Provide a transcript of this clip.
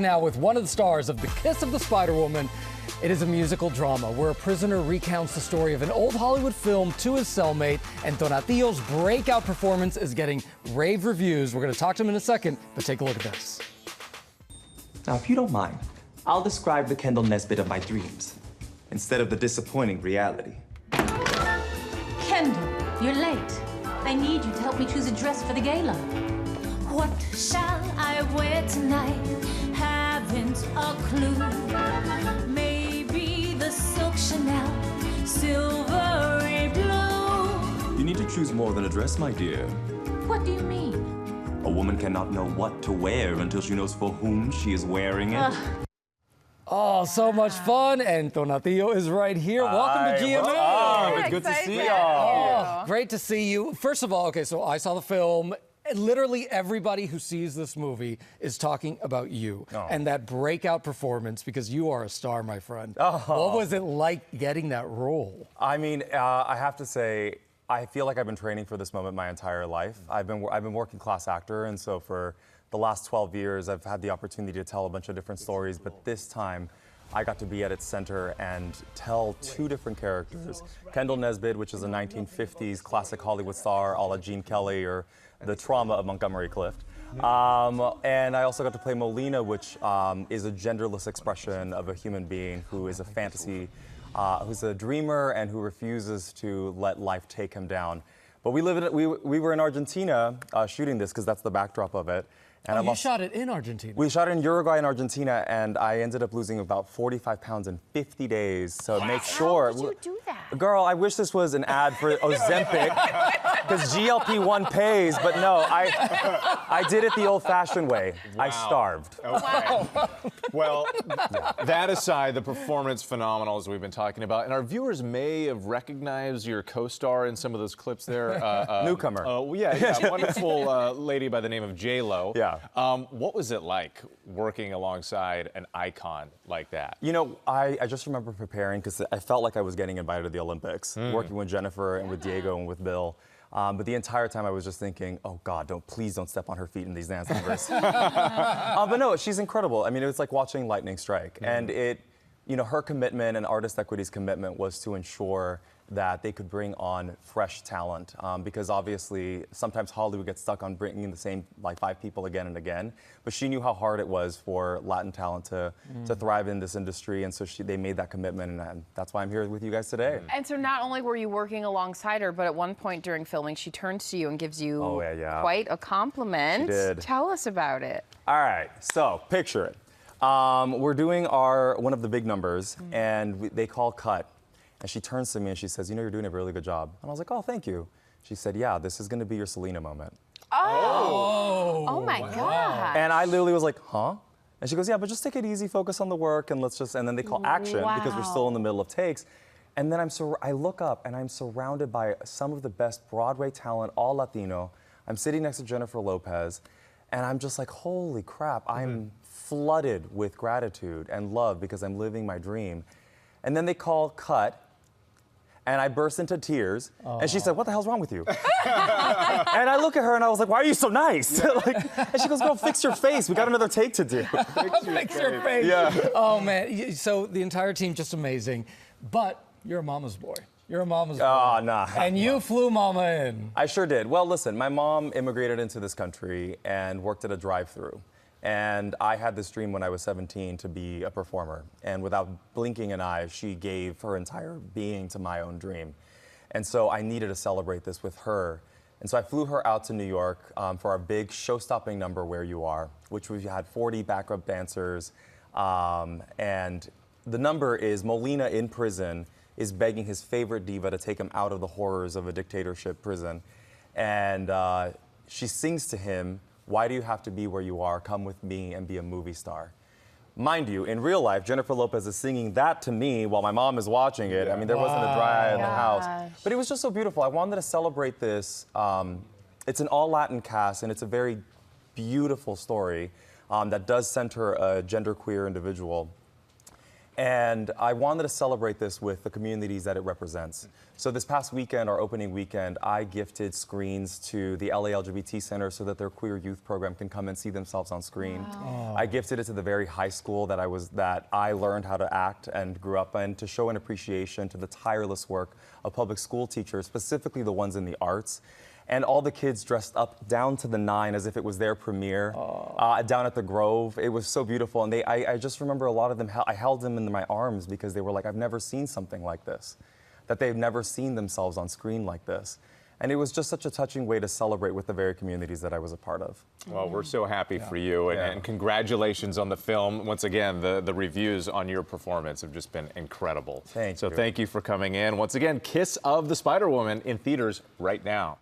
Now with one of the stars of The Kiss of the Spider-Woman, it is a musical drama where a prisoner recounts the story of an old Hollywood film to his cellmate, and Tonatiuh's breakout performance is getting rave reviews. We're going to talk to him in a second, but take a look at this. Now, if you don't mind, I'll describe the Kendall Nesbitt of my dreams, instead of the disappointing reality. Kendall, you're late. I need you to help me choose a dress for the gala. What shall I wear tonight? Haven't a clue. Maybe the silk Chanel, silvery blue. You need to choose more than a dress, my dear. What do you mean? A woman cannot know what to wear until she knows for whom she is wearing it. Oh, so much fun, and Tonatiuh is right here. Welcome to GMA. What's up? It's good to see y'all. Oh, great to see you. First of all, okay, so I saw the film. Literally everybody who sees this movie is talking about you and that breakout performance, because you are a star, my friend. What was it like getting that role? I mean, I have to say, I feel like I've been training for this moment my entire life. I've been working class actor, and so for the last 12 years, I've had the opportunity to tell a bunch of different stories, but this time, I got to be at its center and tell two different characters. Kendall Nesbitt, which is a 1950s classic Hollywood star a la Gene Kelly or the trauma of Montgomery Clift. And I also got to play Molina, which is a genderless expression of a human being who is a fantasy, who's a dreamer and who refuses to let life take him down. But we were in Argentina shooting this because that's the backdrop of it. And you shot it in Argentina? We shot it in Uruguay and Argentina, and I ended up losing about 45 pounds in 50 days. So make sure. How did you do that? Girl, I wish this was an ad for Ozempic, because GLP-1 pays, but no, I did it the old-fashioned way. Wow. I starved. Okay. Well, that aside, the performance phenomenal, as we've been talking about, and our viewers may have recognized your co-star in some of those clips there. Newcomer. Yeah, wonderful lady by the name of J-Lo. Yeah. What was it like working alongside an icon like that? You know, I just remember preparing because I felt like I was getting invited to the Olympics, working with Jennifer and with Diego and with Bill. But the entire time I was just thinking, oh God, please don't step on her feet in these dance numbers. But no, she's incredible. I mean, it was like watching lightning strike. And her commitment and Artist Equity's commitment was to ensure that they could bring on fresh talent, because obviously sometimes Hollywood gets stuck on bringing in the same like 5 people again and again. But she knew how hard it was for Latin talent to thrive in this industry, and so they made that commitment, and that's why I'm here with you guys today. And so not only were you working alongside her, but at one point during filming, she turns to you and gives you quite a compliment. She did. Tell us about it. All right, so picture it. We're doing one of the big numbers, and they call cut. And she turns to me and she says, you're doing a really good job. And I was like, oh, thank you. She said, yeah, this is going to be your Selena moment. Oh my God. And I literally was like, huh? And she goes, yeah, but just take it easy, focus on the work, and and then they call action because we're still in the middle of takes. And then I look up and I'm surrounded by some of the best Broadway talent, all Latino. I'm sitting next to Jennifer Lopez, and I'm just like, holy crap, I'm flooded with gratitude and love because I'm living my dream. And then they call cut, and I burst into tears, and she said, what the hell's wrong with you? And I look at her and I was like, why are you so nice? And she goes, girl, fix your face. We got another take to do. Fix your face. Yeah. Oh, man. So the entire team, just amazing. But you're a mama's boy. You're a mama's boy. Oh, nah. And you flew mama in. I sure did. Well, listen, my mom immigrated into this country and worked at a drive-thru. And I had this dream when I was 17 to be a performer. And without blinking an eye, she gave her entire being to my own dream. And so I needed to celebrate this with her. And so I flew her out to New York for our big show-stopping number, Where You Are, which we had 40 backup dancers. And the number is Molina in prison is begging his favorite diva to take him out of the horrors of a dictatorship prison. And she sings to him, why do you have to be where you are? Come with me and be a movie star. Mind you, in real life, Jennifer Lopez is singing that to me while my mom is watching it. I mean, there wasn't a dry eye in the house. But it was just so beautiful. I wanted to celebrate this. It's an all-Latin cast, and it's a very beautiful story that does center a genderqueer individual. And I wanted to celebrate this with the communities that it represents. So this past weekend, our opening weekend, I gifted screens to the LA LGBT Center so that their queer youth program can come and see themselves on screen. Wow. I gifted it to the very high school that I learned how to act and grew up in, to show an appreciation to the tireless work of public school teachers, specifically the ones in the arts. And all the kids dressed up down to the 9 as if it was their premiere down at the Grove. It was so beautiful. And I just remember a lot of them, I held them in my arms because they were like, I've never seen something like this, that they've never seen themselves on screen like this. And it was just such a touching way to celebrate with the very communities that I was a part of. Well, we're so happy for you, and congratulations on the film. Once again, the reviews on your performance have just been incredible. Thank you. So thank you for coming in. Once again, Kiss of the Spider-Woman in theaters right now.